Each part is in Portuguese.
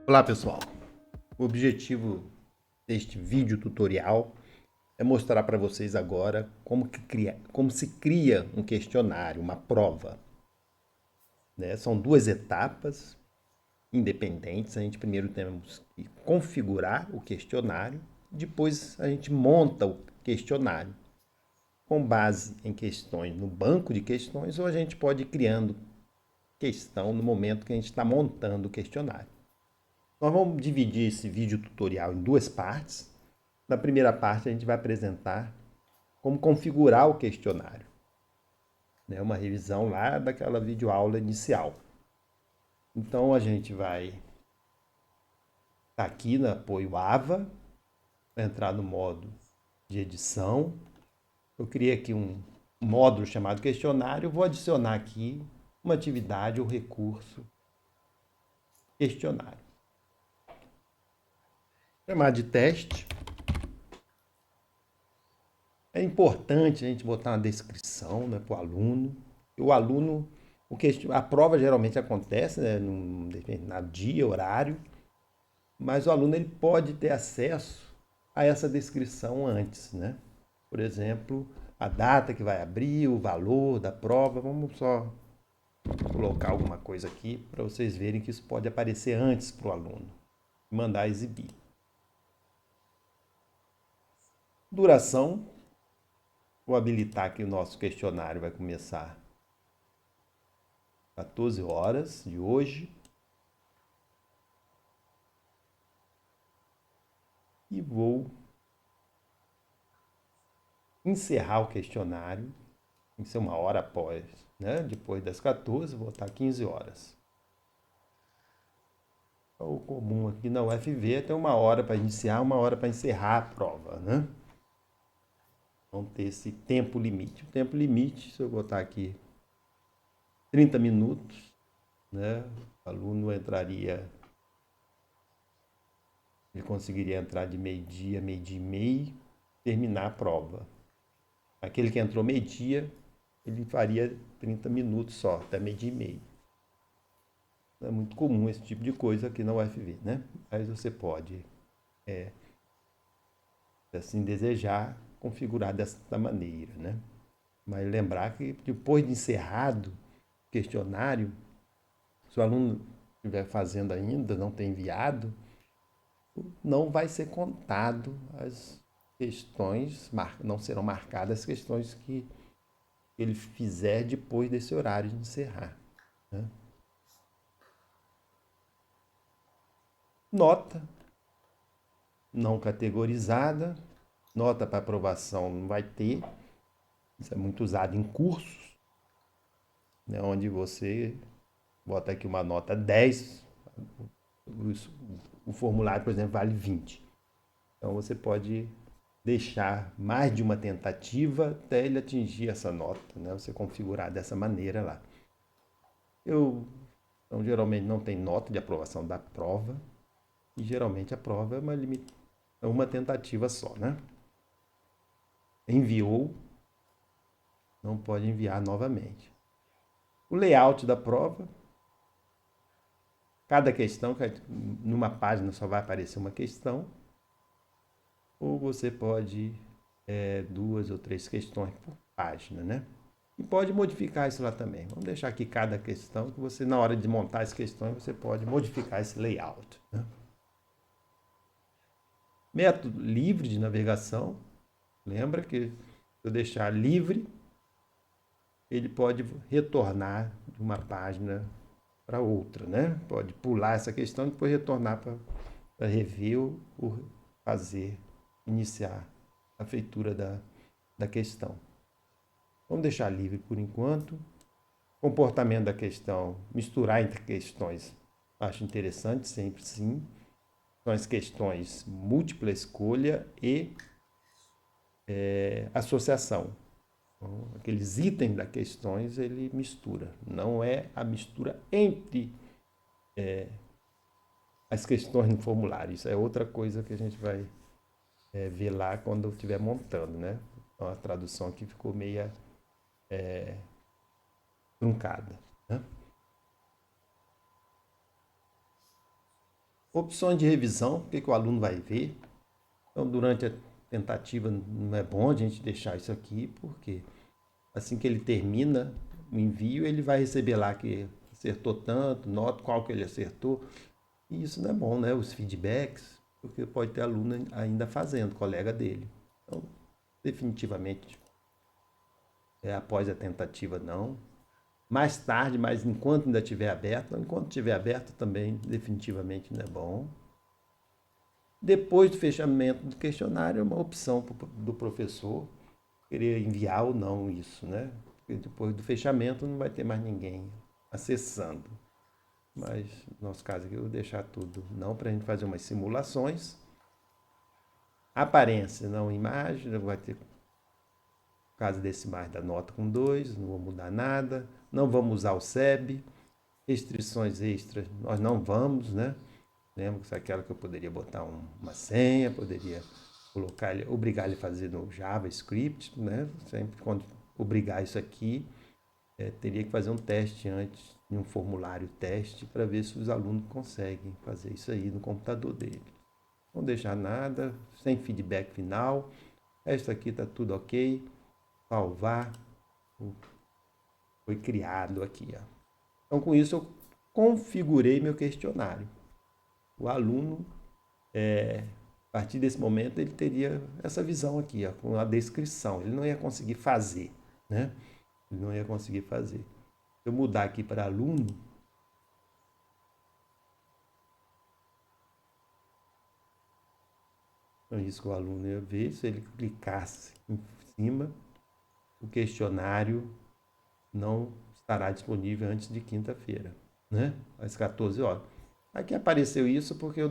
Olá pessoal, o objetivo deste vídeo tutorial é mostrar para vocês agora como se cria um questionário, uma prova, né? São duas etapas independentes. A gente primeiro temos que configurar o questionário, depois a gente monta o questionário com base em questões no banco de questões, ou a gente pode ir criando questão no momento que a gente está montando o questionário. Nós vamos dividir esse vídeo tutorial em duas partes. Na primeira parte, a gente vai apresentar como configurar o questionário, né? Uma revisão lá daquela videoaula inicial. Então, a gente vai estar aqui no apoio AVA, vai entrar no modo de edição. Eu criei aqui um módulo chamado questionário, vou adicionar aqui uma atividade ou recurso questionário. Chamar de teste. É importante a gente botar uma descrição, né, para o aluno. O aluno, a prova geralmente acontece, né, num determinado dia, horário, mas o aluno ele pode ter acesso a essa descrição antes, né? Por exemplo, a data que vai abrir, o valor da prova. Vamos só colocar alguma coisa aqui para vocês verem que isso pode aparecer antes para o aluno mandar exibir. Duração. Vou habilitar que o nosso questionário vai começar 14 horas de hoje. E vou encerrar o questionário. Tem que ser uma hora após, né? Depois das 14, vou botar 15 horas. O comum aqui na UFV tem uma hora para iniciar, uma hora para encerrar a prova, né? Vamos ter esse tempo limite. O tempo limite, se eu botar aqui 30 minutos, né? O aluno entraria, ele conseguiria entrar de meio-dia e meio, terminar a prova. Aquele que entrou meio-dia, ele faria 30 minutos só, até meio-dia e meio. É muito comum esse tipo de coisa aqui na UFV, né? Mas você pode, se assim desejar, configurar dessa maneira, né? Mas lembrar que depois de encerrado o questionário, se o aluno estiver fazendo ainda, não tem enviado, não vai ser contado as questões, não serão marcadas as questões que ele fizer depois desse horário de encerrar, né? Nota não categorizada, nota para aprovação não vai ter. Isso é muito usado em cursos, né, onde você bota aqui uma nota 10, o formulário, por exemplo, vale 20. Então você pode deixar mais de uma tentativa até ele atingir essa nota, né? Você configurar dessa maneira lá. Então, geralmente não tem nota de aprovação da prova, e geralmente a prova é uma tentativa só, né? Enviou, não pode enviar novamente. O layout da prova. Cada questão, numa página só vai aparecer uma questão, ou você pode duas ou três questões por página, né? E pode modificar isso lá também. Vamos deixar aqui cada questão, que você, na hora de montar as questões, você pode modificar esse layout, né? Método livre de navegação. Lembra que se eu deixar livre, ele pode retornar de uma página para outra, né? Pode pular essa questão e depois retornar para rever ou fazer, iniciar a feitura da questão. Vamos deixar livre por enquanto. Comportamento da questão, misturar entre questões, acho interessante, sempre sim. São as questões múltipla escolha e associação. Então, aqueles itens das questões ele mistura, não é a mistura entre as questões no formulário. Isso é outra coisa que a gente vai ver lá quando eu estiver montando, né? Então, a tradução aqui ficou meia truncada, né? Opções de revisão, o que o aluno vai ver. Então, durante a tentativa, não é bom a gente deixar isso aqui, porque assim que ele termina o envio, ele vai receber lá que acertou tanto, nota qual que ele acertou. E isso não é bom, né? Os feedbacks, porque pode ter aluno ainda fazendo, colega dele. Então, definitivamente, após a tentativa, não. Mais tarde, mas enquanto ainda estiver aberto, enquanto estiver aberto também, definitivamente não é bom. Depois do fechamento do questionário, é uma opção do professor querer enviar ou não isso, né? Porque depois do fechamento não vai ter mais ninguém acessando. Mas no nosso caso aqui eu vou deixar tudo não para a gente fazer umas simulações. Aparência, não imagem, vai ter caso decimais da nota com 2, não vou mudar nada. Não vamos usar o SEB. Restrições extras, nós não vamos, né? Lembra que aquela que eu poderia botar uma senha, poderia colocar ele, obrigar ele a fazer no JavaScript, né? Sempre quando obrigar isso aqui, teria que fazer um teste antes, em um formulário teste, para ver se os alunos conseguem fazer isso aí no computador dele. Não deixar nada, sem feedback final. Esta aqui está tudo ok. Salvar. Foi criado aqui, ó. Então, com isso, eu configurei meu questionário. O aluno, a partir desse momento, ele teria essa visão aqui, ó, com a descrição. Ele não ia conseguir fazer, né? Ele não ia conseguir fazer. Se eu mudar aqui para aluno, então isso que o aluno ia ver, se ele clicasse em cima, o questionário não estará disponível antes de quinta-feira, né? Às 14 horas. Aqui apareceu isso porque eu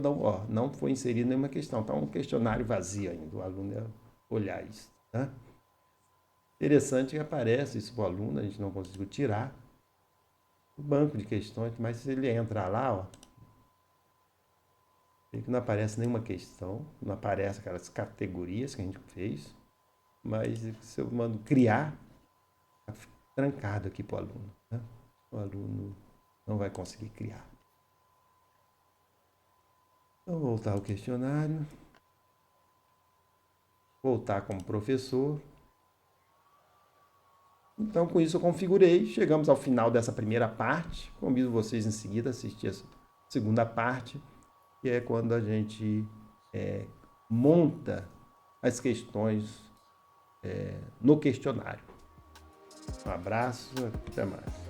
não foi inserida nenhuma questão. Está um questionário vazio ainda. O aluno ia olhar isso. Tá? Interessante que aparece isso para o aluno, a gente não conseguiu tirar o banco de questões, mas se ele entrar lá, ó, vê que não aparece nenhuma questão, não aparece aquelas categorias que a gente fez, mas se eu mando criar, está trancado aqui para o aluno. Né? O aluno não vai conseguir criar. Então, voltar ao questionário. Voltar como professor. Então, com isso eu configurei. Chegamos ao final dessa primeira parte. Convido vocês em seguida a assistir a segunda parte, que é quando a gente monta as questões no questionário. Um abraço, até mais.